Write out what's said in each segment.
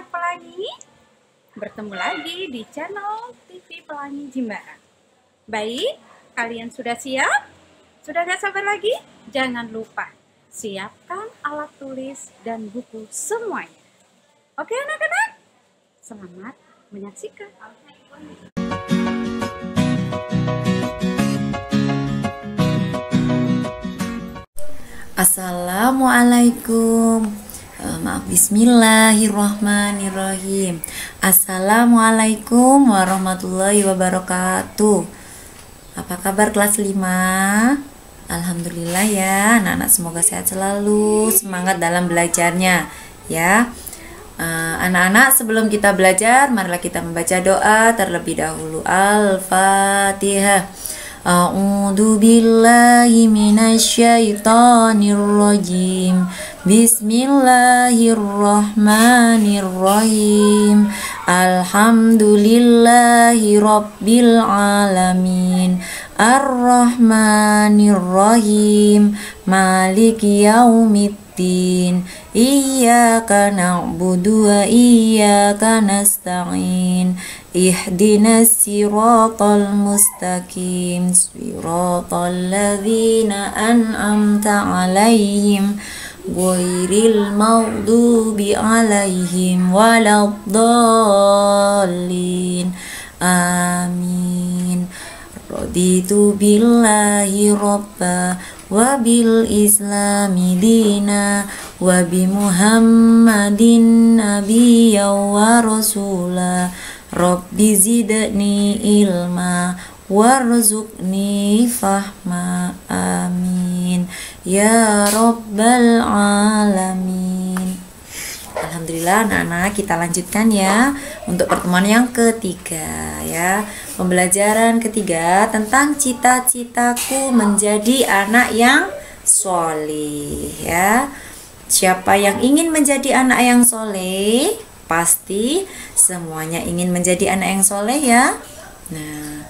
pelangi, bertemu lagi di channel TV Pelangi Jimbaran. Baik, kalian sudah siap? Sudah gak sabar lagi? Jangan lupa, siapkan alat tulis dan buku semuanya. Oke anak-anak? Selamat menyaksikan. Assalamualaikum. Bismillahirrahmanirrahim. Assalamualaikum warahmatullahi wabarakatuh. Apa kabar kelas 5? Alhamdulillah ya, anak-anak semoga sehat selalu, semangat dalam belajarnya ya. Anak-anak, sebelum kita belajar, marilah kita membaca doa terlebih dahulu. Al-Fatihah. A'udzu billahi minasyaitonir rajim. Bismillahirrahmanirrahim. Alhamdulillahi rabbil alamin. Ar-Rahmanir-Rahim. Maliki yaumiddin. Iyyaka na'budu wa iyyaka nasta'in. Ihdinas siratal mustaqim. Siratal ladzina an'amta 'alaihim ghairil maghdubi 'alaihim waladdallin. Amin. Raditu billahi robba wa bil islami dina wa bi muhammadin nabiyya wa rasula. Rabbi zidni ilma warzuqni fahma. Amin ya rabbal alamin. Alhamdulillah anak-anak, kita lanjutkan ya untuk pertemuan yang ketiga ya. Pembelajaran ketiga tentang cita-citaku menjadi anak yang soleh ya. Siapa yang ingin menjadi anak yang soleh? Pasti semuanya ingin menjadi anak yang soleh ya. Nah,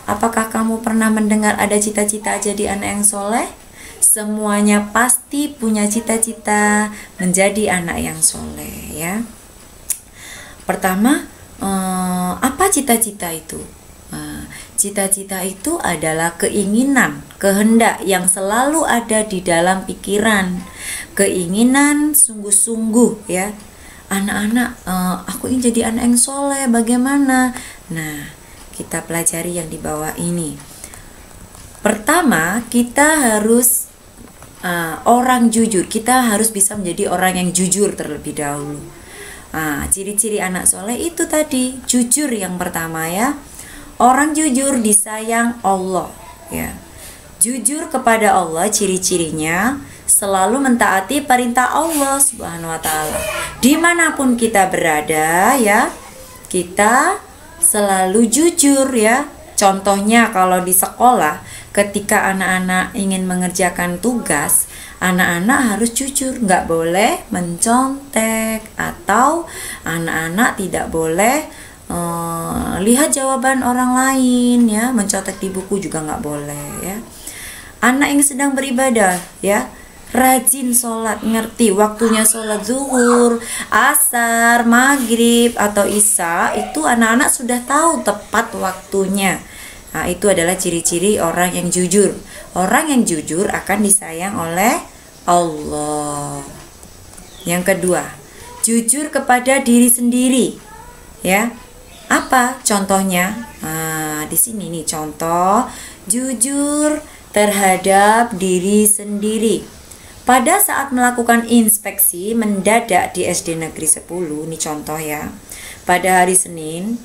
apakah kamu pernah mendengar ada cita-cita jadi anak yang soleh? Semuanya pasti punya cita-cita menjadi anak yang soleh ya. Pertama, apa cita-cita itu? Cita-cita itu adalah keinginan, kehendak yang selalu ada di dalam pikiran. Keinginan sungguh-sungguh ya. Anak-anak, aku ingin jadi anak yang soleh, bagaimana? Nah, kita pelajari yang di bawah ini. Pertama, kita harus orang jujur. Kita harus bisa menjadi orang yang jujur terlebih dahulu. Ciri-ciri anak soleh itu tadi, jujur yang pertama ya. Orang jujur disayang Allah ya. Jujur kepada Allah, ciri-cirinya selalu mentaati perintah Allah Subhanahu wa ta'ala. Dimanapun kita berada ya, kita selalu jujur ya. Contohnya kalau di sekolah, ketika anak-anak ingin mengerjakan tugas, anak-anak harus jujur, nggak boleh mencontek, atau anak-anak tidak boleh lihat jawaban orang lain ya, mencontek di buku juga nggak boleh ya. Anak yang sedang beribadah ya, rajin sholat, ngerti waktunya sholat zuhur, asar, maghrib, atau isya, itu anak-anak sudah tahu tepat waktunya. Nah, itu adalah ciri-ciri orang yang jujur. Orang yang jujur akan disayang oleh Allah. Yang kedua, jujur kepada diri sendiri ya. Apa contohnya? Di sini nih contoh, jujur terhadap diri sendiri. Pada saat melakukan inspeksi mendadak di SD Negeri 10, ini contoh ya. Pada hari Senin,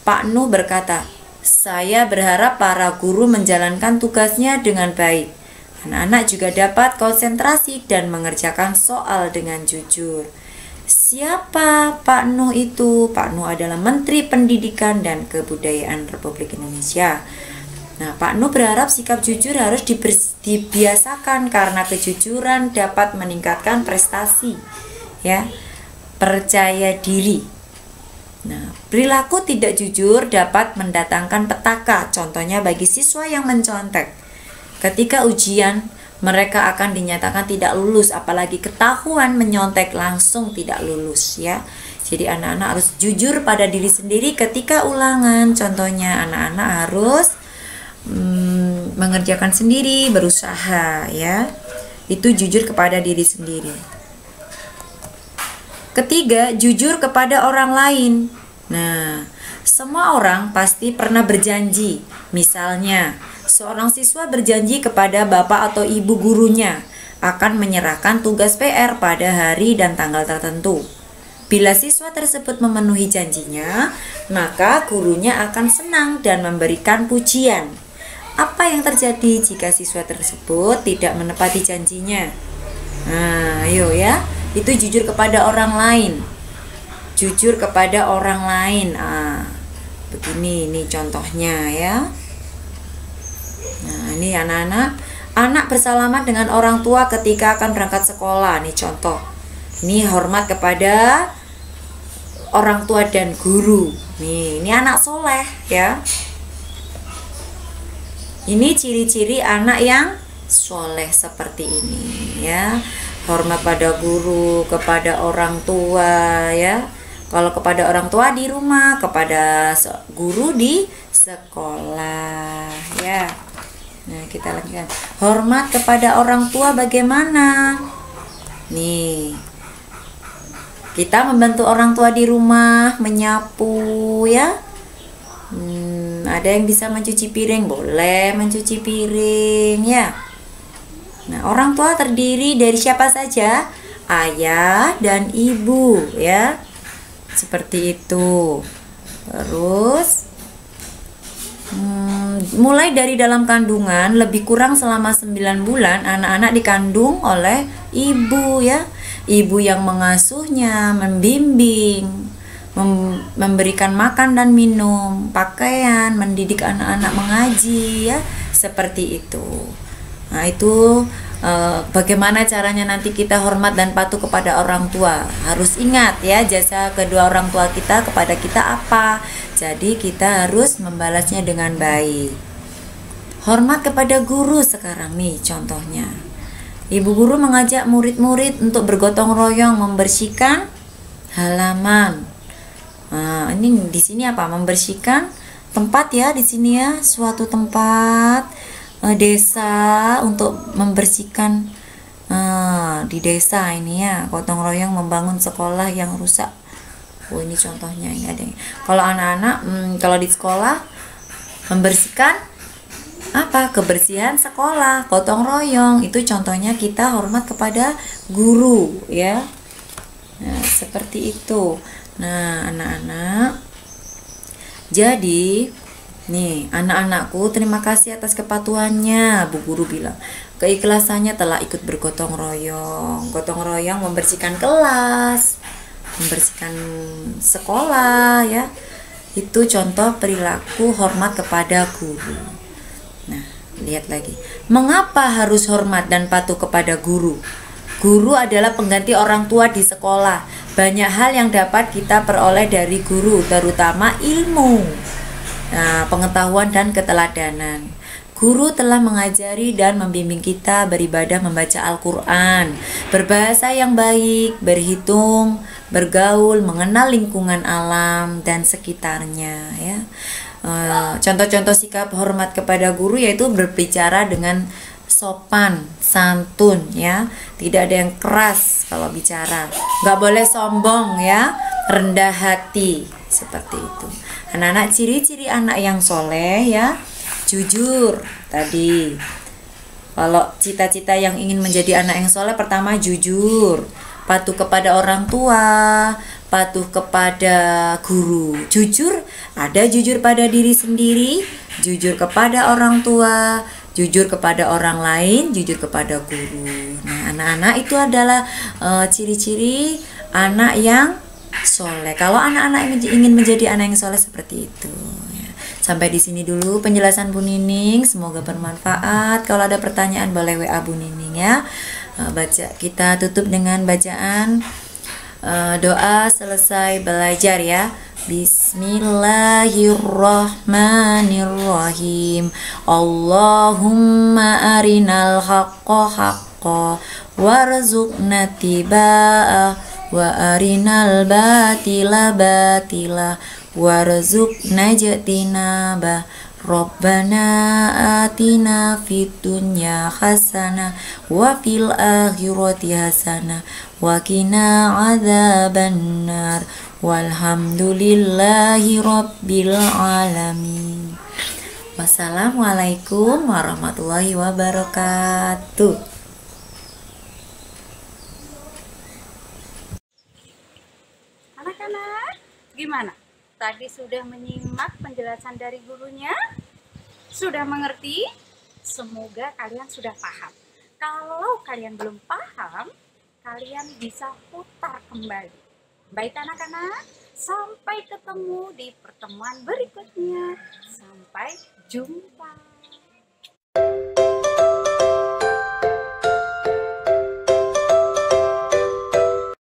Pak Nuh berkata, "Saya berharap para guru menjalankan tugasnya dengan baik. Anak-anak juga dapat konsentrasi dan mengerjakan soal dengan jujur." Siapa Pak Nuh itu? Pak Nuh adalah Menteri Pendidikan dan Kebudayaan Republik Indonesia. Nah, Pak Nuh berharap sikap jujur harus dibiasakan karena kejujuran dapat meningkatkan prestasi ya, percaya diri. Nah, perilaku tidak jujur dapat mendatangkan petaka. Contohnya bagi siswa yang mencontek. Ketika ujian, mereka akan dinyatakan tidak lulus, apalagi ketahuan menyontek langsung tidak lulus ya. Jadi anak-anak harus jujur pada diri sendiri ketika ulangan. Contohnya anak-anak harus mengerjakan sendiri, berusaha ya. Itu jujur kepada diri sendiri. Ketiga, jujur kepada orang lain. Nah, semua orang pasti pernah berjanji. Misalnya, seorang siswa berjanji kepada bapak atau ibu gurunya akan menyerahkan tugas PR pada hari dan tanggal tertentu. Bila siswa tersebut memenuhi janjinya, maka gurunya akan senang dan memberikan pujian. Apa yang terjadi jika siswa tersebut tidak menepati janjinya? Nah, ayo ya, itu jujur kepada orang lain. Jujur kepada orang lain. Begini ini contohnya ya. Nah, ini anak bersalamat dengan orang tua ketika akan berangkat sekolah. Nih contoh. Ini hormat kepada orang tua dan guru. Nih, ini anak soleh ya. Ini ciri-ciri anak yang soleh seperti ini ya. Hormat pada guru, kepada orang tua ya. Kalau kepada orang tua di rumah, kepada guru di sekolah ya. Nah, kita lanjutkan. Hormat kepada orang tua bagaimana? Nih, kita membantu orang tua di rumah, menyapu ya. Ada yang bisa mencuci piring, boleh mencuci piring ya. Nah, orang tua terdiri dari siapa saja? Ayah dan ibu ya. Seperti itu. Terus mulai dari dalam kandungan, lebih kurang selama 9 bulan anak-anak dikandung oleh ibu ya. Ibu yang mengasuhnya, membimbing, memberikan makan dan minum, pakaian, mendidik anak-anak mengaji ya, seperti itu. Nah, itu bagaimana caranya nanti kita hormat dan patuh kepada orang tua. Harus ingat ya, jasa kedua orang tua kita kepada kita apa. Jadi kita harus membalasnya dengan baik. Hormat kepada guru sekarang nih contohnya. Ibu guru mengajak murid-murid untuk bergotong royong membersihkan halaman. Nah, ini di sini apa? Membersihkan tempat ya, di sini ya, suatu tempat desa untuk membersihkan di desa ini ya, gotong royong membangun sekolah yang rusak. Oh, ini contohnya ini ada. Kalau anak-anak kalau di sekolah membersihkan apa? Kebersihan sekolah, gotong royong. Itu contohnya kita hormat kepada guru ya. Nah, seperti itu. Nah, anak-anak, jadi nih, anak-anakku terima kasih atas kepatuhannya. Bu guru bilang, keikhlasannya telah ikut bergotong royong. Gotong royong membersihkan kelas, membersihkan sekolah ya. Itu contoh perilaku hormat kepada guru. Nah, lihat lagi. Mengapa harus hormat dan patuh kepada guru? Guru adalah pengganti orang tua di sekolah. Banyak hal yang dapat kita peroleh dari guru, terutama ilmu, pengetahuan dan keteladanan. Guru telah mengajari dan membimbing kita beribadah, membaca Al-Quran, berbahasa yang baik, berhitung, bergaul, mengenal lingkungan alam dan sekitarnya ya. Contoh-contoh sikap hormat kepada guru yaitu berbicara dengan sopan, santun ya, tidak ada yang keras kalau bicara, nggak boleh sombong ya, rendah hati, seperti itu. Anak-anak, ciri-ciri anak yang soleh ya, jujur tadi. Kalau cita-cita yang ingin menjadi anak yang soleh, pertama jujur, patuh kepada orang tua, patuh kepada guru. Jujur, ada jujur pada diri sendiri, jujur kepada orang tua, jujur kepada orang lain, jujur kepada guru. Nah, anak-anak itu adalah ciri-ciri anak yang soleh. Kalau anak-anak ingin menjadi anak yang soleh seperti itu ya. Sampai di sini dulu penjelasan Bu Nining, semoga bermanfaat. Kalau ada pertanyaan boleh WA Bu Nining ya. Kita tutup dengan bacaan doa selesai belajar ya. Bismillahirrahmanirrahim. Allahumma arinal haqqa haqqa warzuqna tibaa wa arinal batila batila warzuqna jtinaba. Rabbana atina fid dunya hasanah wa fil akhirati hasanah wa qina adzabannar. Walhamdulillahi rabbil alamin. Wassalamualaikum warahmatullahi wabarakatuh. Anak-anak, gimana? Tadi sudah menyimak penjelasan dari gurunya? Sudah mengerti? Semoga kalian sudah paham. Kalau kalian belum paham, kalian bisa putar kembali. Baik anak-anak, sampai ketemu di pertemuan berikutnya. Sampai jumpa.